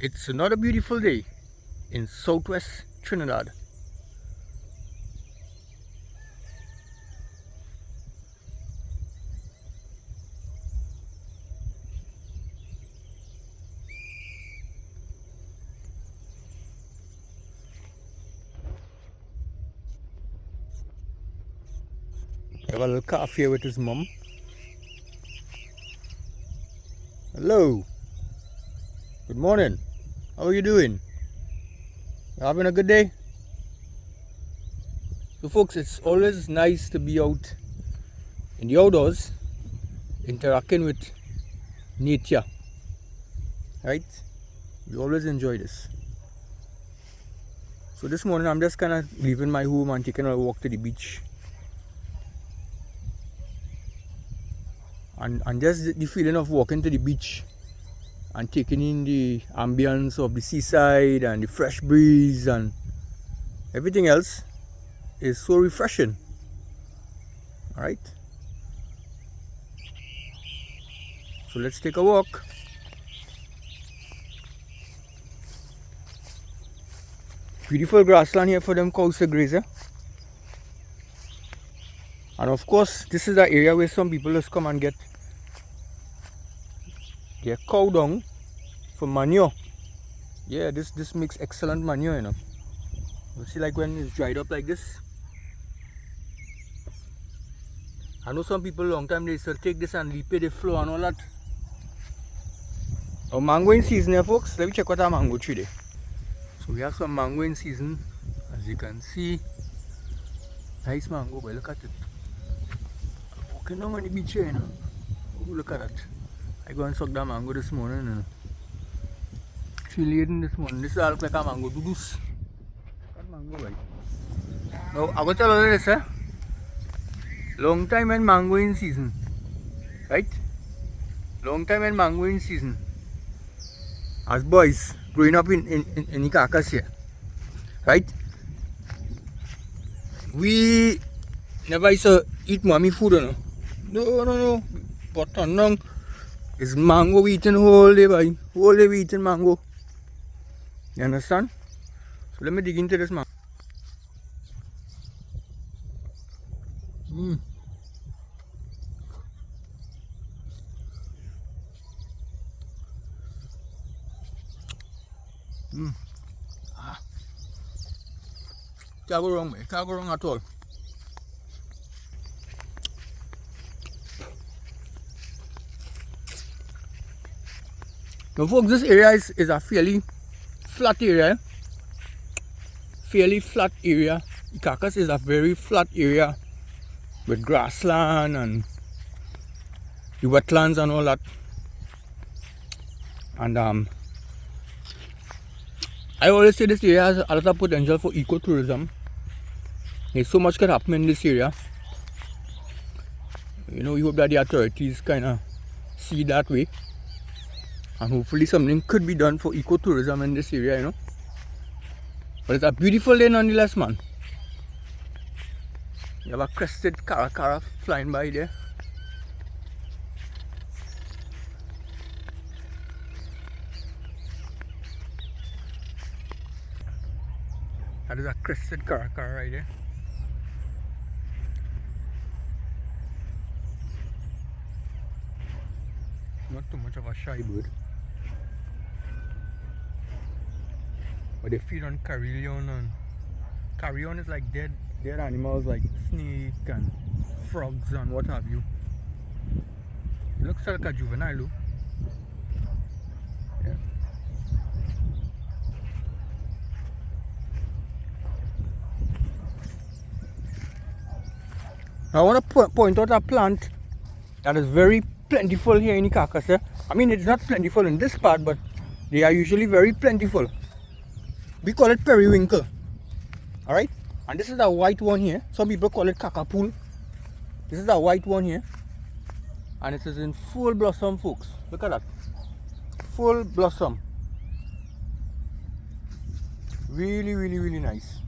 It's another beautiful day in southwest Trinidad. I have a little calf here with his mom. Hello. Good morning. How are you doing? You having a good day? So folks, it's always nice to be out in the outdoors, interacting with nature, right? We always enjoy this. So this morning I'm just kind of leaving my home and taking a walk to the beach. And just the feeling of walking to the beach and taking in the ambience of the seaside and the fresh breeze and everything else is so refreshing. Alright, so let's take a walk. Beautiful grassland here for them cows to graze. And of course this is the area where some people just come and get their cow dung for manure. Yeah, this makes excellent manure, you know. You see, like when it's dried up like this. I know some people long time they used to take this and leap it, the floor and all that. Now mango in season here, folks. Let me check what our mango tree there. So we have some mango in season, as you can see. Nice mango, but look at it. Walking down on the beach here, you know. Oh, look at that. I go and suck that mango this morning, you know. Tree laden this morning. This all look like a mango dudus. That mango, right? Now I go tell you this, long time when mango in season, right? Long time when mango in season. As boys growing up in Icacos here, right? We never used to eat mommy food, you know. No. But long is mango we eating whole day, boy. Whole day we eating mango. You understand? So let me dig into this mango. Can't go wrong, man. Can't go wrong at all. Now folks, this area is a fairly flat area. Fairly flat area. Icacos is a very flat area with grassland and the wetlands and all that. And I always say this area has a lot of potential for ecotourism. There's so much can happen in this area. You know, we hope that the authorities kind of see that way. And hopefully something could be done for ecotourism in this area, you know. But it's a beautiful day nonetheless, man. You have a crested caracara flying by there. That is a crested caracara right there. Not too much of a shy bird. But they feed on carrion, and carrion is like dead animals like snake and frogs and what have you. It looks like a juvenile, look. Yeah. I want to point out a plant that is very plentiful here in Icacos. I mean, it's not plentiful in this part, but they are usually very plentiful. We call it periwinkle. Alright? And this is the white one here. Some people call it cacapool. This is the white one here. And it is in full blossom, folks. Look at that. Full blossom. Really, really, really nice.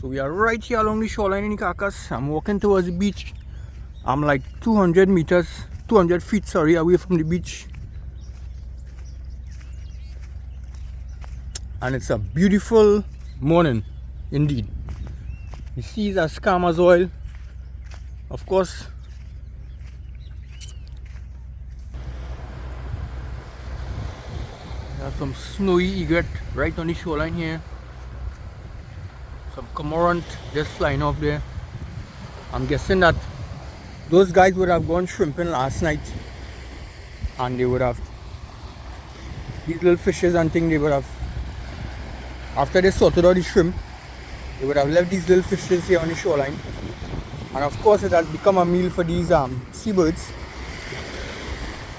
So we are right here along the shoreline in Icacos. I'm walking towards the beach. I'm like 200 feet, sorry, away from the beach. and it's a beautiful morning indeed. The seas are calm as oil. Of course, there's some snowy egret right on the shoreline here. Some cormorant just flying off there. I'm guessing that those guys would have gone shrimping last night, and they would have, these little fishes and things, they would have, after they sorted out the shrimp, they would have left these little fishes here on the shoreline. And of course it has become a meal for these seabirds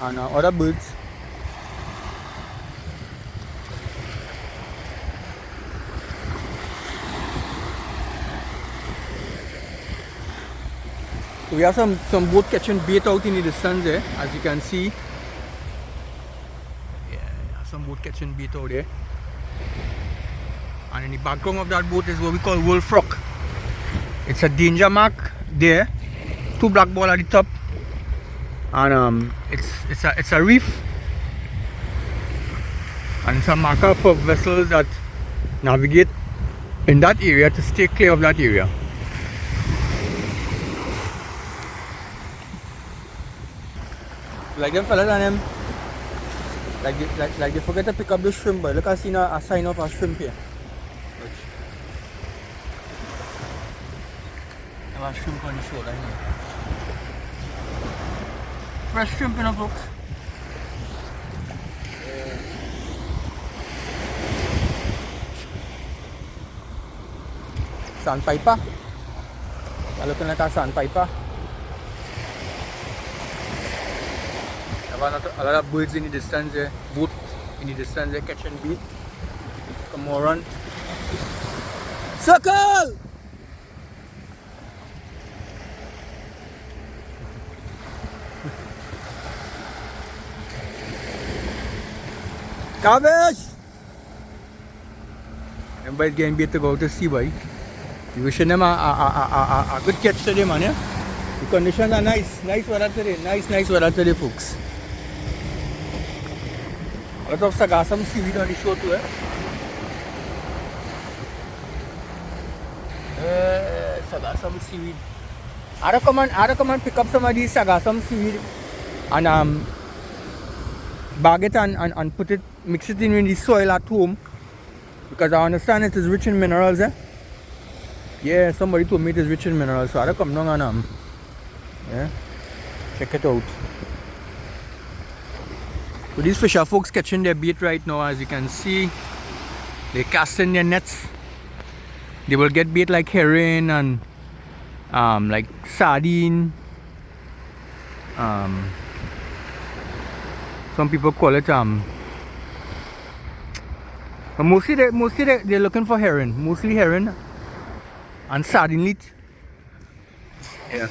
and other birds. So we have some boat catching bait out in the distance there, as you can see. Yeah, some boat catching bait out there. And in the background of that boat is what we call wolf rock. It's a danger mark there, 2 black balls at the top, and it's a reef, and it's a marker for vessels that navigate in that area to stay clear of that area. Like them fellas and them, like they forget to pick up the shrimp, but look, I see a sign of a shrimp here. I have a shrimp on the shoreline here. Fresh shrimp, you know, folks. Sandpiper. I'm looking at a sandpiper. A lot of birds in the distance there, boat in the distance there catching bait. Come on, run. Circle! Cabbage! Everybody's getting bait to go to sea, boy. We wishing them a good catch today, man. Yeah? The conditions are nice. Nice weather today. Nice weather today, folks. A lot of sagasam seaweed on the shore too, sagasam seaweed. I recommend pick up some of these sagasam seaweed and bag it and put it, mix it in the soil at home, because I understand it is rich in minerals. Yeah, somebody told me it is rich in minerals, so I come down and yeah, check it out. So these fisher folks catching their bait right now, as you can see. They're casting their nets. They will get bait like herring and like sardine. Some people call it but mostly they're looking for herring, mostly herring and sardine lead. Yeah.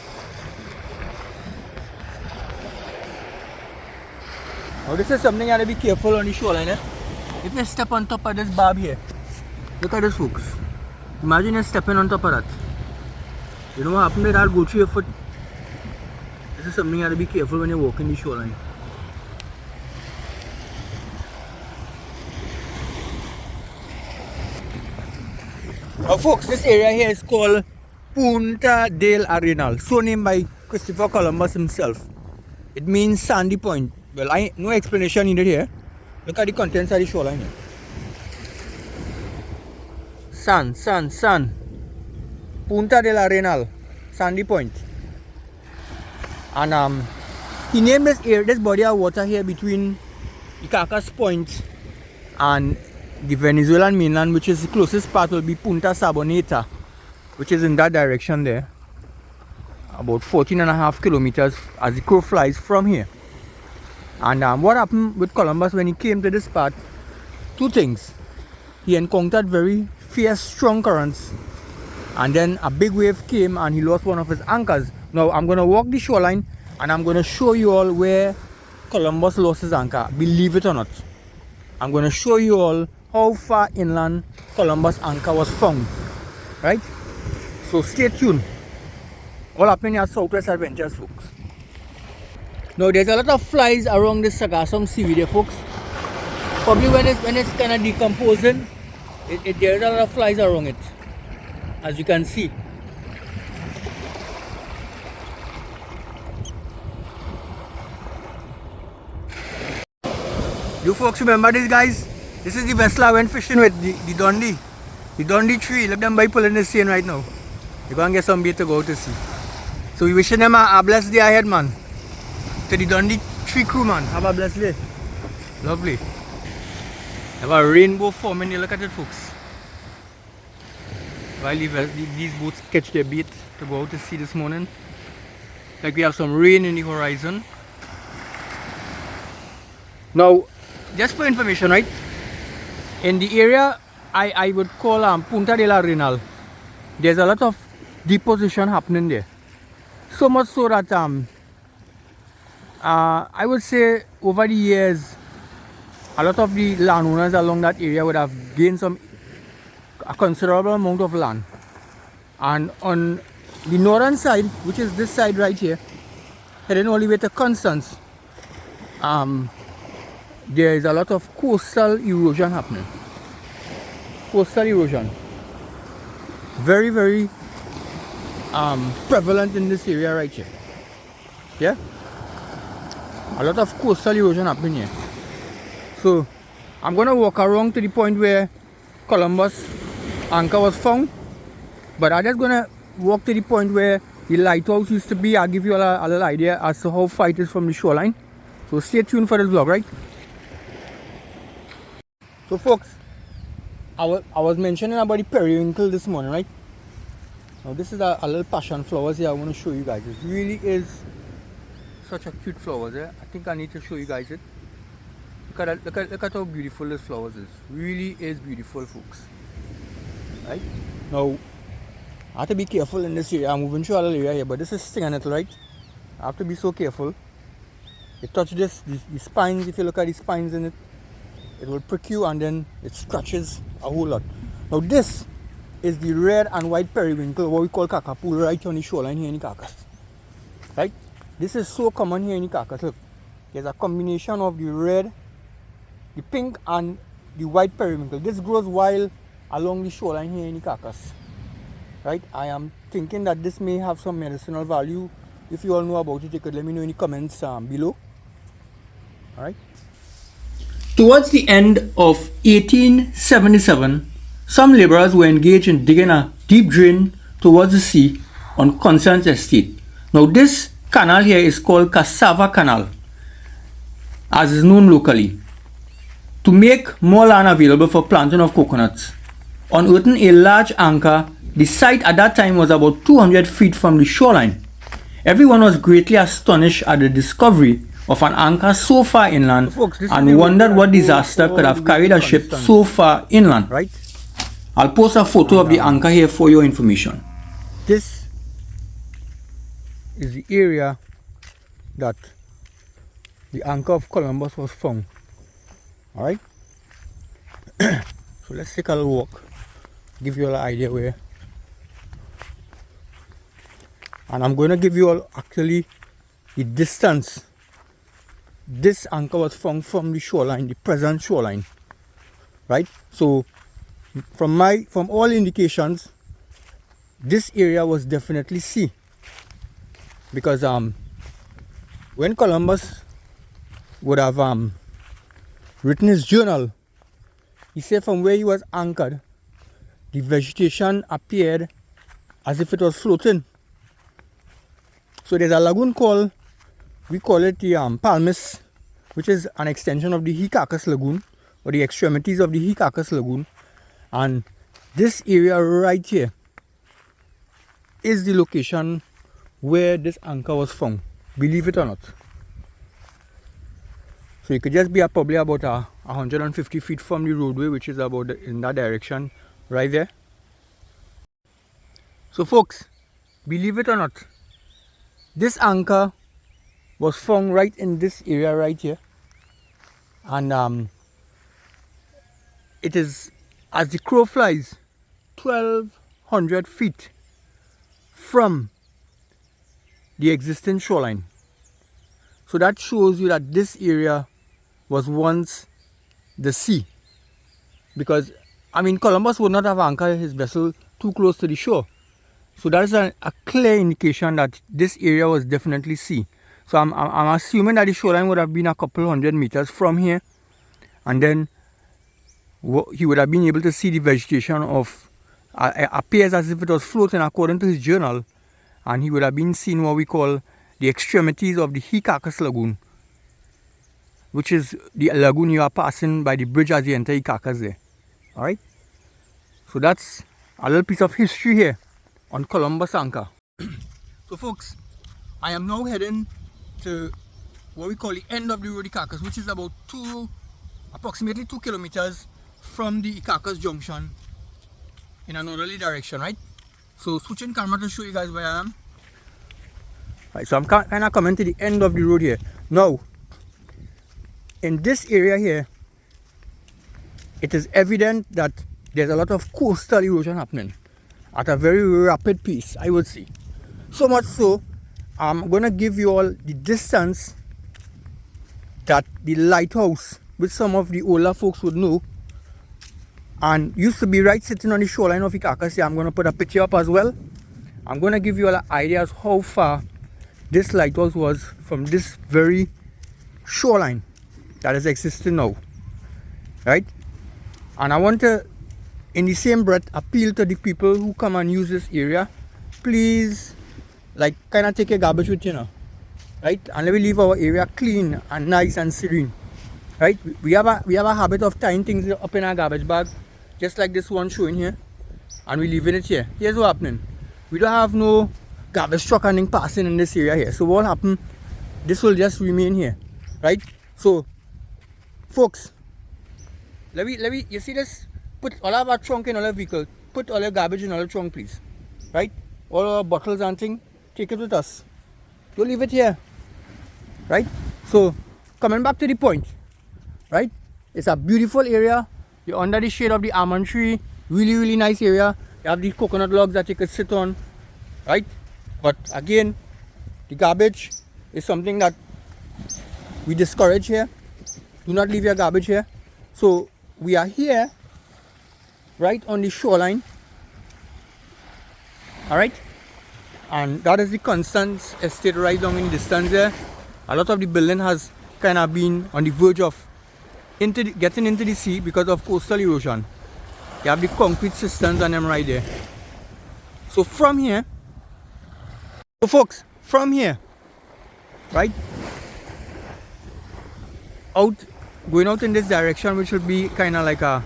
Now this is something you have to be careful on the shoreline. If you step on top of this barb here, look at this, folks. Imagine you're stepping on top of that. You know what happens? That'll go through your foot. This is something you have to be careful when you're walking the shoreline. Now folks, this area here is called Punta del Arenal, so named by Christopher Columbus himself. It means sandy point. Well, no explanation needed here. Look at the contents of the shoreline here. Sand. Punta del Arenal, sandy point. And he named this body of water here between Icacos Point and the Venezuelan mainland, which is the closest part will be Punta Saboneta, which is in that direction there. About 14.5 kilometers as the crow flies from here. And what happened with Columbus when he came to this part? 2 things. He encountered very fierce, strong currents, and then a big wave came and he lost one of his anchors. Now I'm going to walk the shoreline and I'm going to show you all where Columbus lost his anchor. Believe it or not, I'm going to show you all how far inland Columbus' anchor was found. Right? So stay tuned. All happening at Southwest Adventures, folks. Now there's a lot of flies around this sagasam seaweed here, folks. Probably when it's kind of decomposing, There's a lot of flies around it, as you can see. You folks remember this, guys? This is the vessel I went fishing with, the Dundee. The Dundee tree. Look them by pulling the seine right now. They're going to get some bait to go out to sea. So we wishing them a blessed day ahead, man. To the Dundee tree crew, man. Have a blessed day. Lovely. Have a rainbow forming. Look at it, folks. While these boats catch their bait to go out to sea this morning. Like we have some rain in the horizon. Now, just for information, right? In the area I would call Punta del Arenal, there's a lot of deposition happening there. So much so that I would say over the years, a lot of the landowners along that area would have gained a considerable amount of land. And on the northern side, which is this side right here, heading all the way to Constance, there is a lot of coastal erosion happening. Coastal erosion. Very, very prevalent in this area right here. Yeah? A lot of coastal erosion happening here. So, I'm going to walk around to the point where Columbus anchor was found. But I'm just going to walk to the point where the lighthouse used to be. I'll give you a little idea as to how far it is from the shoreline. So, stay tuned for this vlog, right? So folks, I was mentioning about the periwinkle this morning, right? Now this is a little passion flowers here I want to show you guys. It really is such a cute flowers there. I think I need to show you guys it. Look at that, look at how beautiful this flowers is. Really is beautiful, folks. Right? Now I have to be careful in this area. I'm moving through a little area here, but this is stinging it, right? I have to be so careful. You touch the spines, if you look at the spines in it, it will prick you and then it scratches a whole lot. Now this is the red and white periwinkle, what we call kakapool, right on the shoreline here in Icacos. Right? This is so common here in Icacos. Look, there's a combination of the red, the pink and the white periwinkle. This grows wild along the shoreline here in Icacos. Right? I am thinking that this may have some medicinal value. If you all know about it, you could let me know in the comments below. Alright? Towards the end of 1877, some laborers were engaged in digging a deep drain towards the sea on Constance Estate. Now this canal here is called Cassava Canal, as is known locally, to make more land available for planting of coconuts. Unearthing a large anchor, the site at that time was about 200 feet from the shoreline. Everyone was greatly astonished at the discovery of an anchor so far inland, folks, and wondered what disaster could have carried a ship so far inland. Right? I'll post a photo of the anchor here for your information. This is the area that the anchor of Columbus was found. Alright? So let's take a little walk, give you an idea where. And I'm going to give you all actually the distance this anchor was found from the shoreline, the present shoreline, right? So from all indications, this area was definitely sea, because when Columbus would have written his journal, he said from where he was anchored, the vegetation appeared as if it was floating. So there's a lagoon called, we call it the Palmis, which is an extension of the Icacos Lagoon, or the extremities of the Icacos Lagoon. And this area right here is the location where this anchor was found, believe it or not. So you could just be probably about 150 feet from the roadway, which is about in that direction right there. So folks, believe it or not, this anchor was found right in this area right here, and it is, as the crow flies, 1,200 feet from the existing shoreline. So that shows you that this area was once the sea, because I mean, Columbus would not have anchored his vessel too close to the shore. So that is a clear indication that this area was definitely sea. So I'm assuming that the shoreline would have been a couple 100 meters from here, and then he would have been able to see the vegetation of, appears as if it was floating according to his journal, and he would have been seeing what we call the extremities of the Icacos Lagoon, which is the lagoon you are passing by the bridge as you enter Icacos there. Alright? So that's a little piece of history here on Columbus Anchor. So folks, I am now heading to what we call the end of the road Icacos, which is about approximately 2 kilometers from the Icacos Junction in a northerly direction, right? So switching camera to show you guys where I am. Right, so I'm kind of coming to the end of the road here. Now, in this area here, it is evident that there's a lot of coastal erosion happening at a very rapid pace, I would say. So much so, I'm going to give you all the distance that the lighthouse, which some of the older folks would know, and used to be right sitting on the shoreline of Icacos. I'm going to put a picture up as well. I'm going to give you all an idea as how far this lighthouse was from this very shoreline that is existing now, right? And I want to, in the same breath, appeal to the people who come and use this area. Please, like, kind of take your garbage with you now, right? And let me leave our area clean and nice and serene, right? We have a habit of tying things up in our garbage bag, just like this one showing here, and we leaving it here. Here's what's happening. We don't have no garbage truck and passing in this area here. So what will happen? This will just remain here, right? So, folks, let me. You see this? Put all of our trunk in all our vehicle. Put all your garbage in all our trunk, please. Right? All our bottles and things. Take it with us. Don't leave it here. Right? So, coming back to the point. Right? It's a beautiful area. You're under the shade of the almond tree. Really, really nice area. You have these coconut logs that you could sit on. Right? But again, the garbage is something that we discourage here. Do not leave your garbage here. So, we are here, right on the shoreline, alright, and that is the Constance estate right down in the distance there. A lot of the building has kind of been on the verge of getting into the sea because of coastal erosion. You have the concrete systems and them right there. So from here, so folks, from here, right, going out in this direction, which would be kind of like a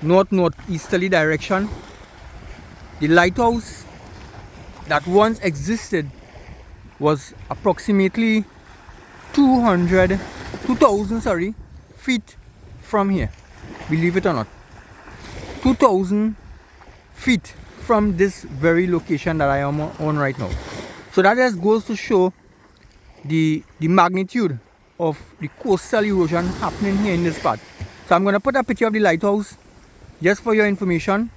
northeasterly direction, the lighthouse that once existed was approximately 2,000 feet from here. Believe it or not, 2,000 feet from this very location that I am on right now. So that just goes to show the magnitude of the coastal erosion happening here in this part. So I'm going to put a picture of the lighthouse just for your information,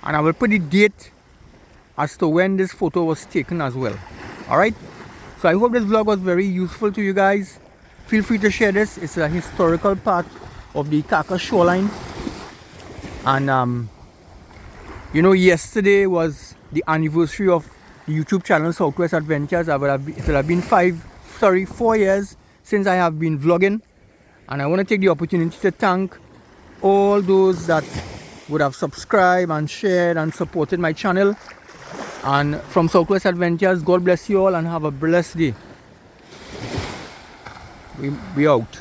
and I will put the date as to when this photo was taken as well. Alright, so I hope this vlog was very useful to you guys. Feel free to share this. It's a historical part of the Icacos Shoreline, and you know, yesterday was the anniversary of the YouTube channel Southwest Adventures. It will have been 4 years since I have been vlogging, and I want to take the opportunity to thank all those that would have subscribed and shared and supported my channel. And from Southwest Adventures, God bless you all and have a blessed day. We out.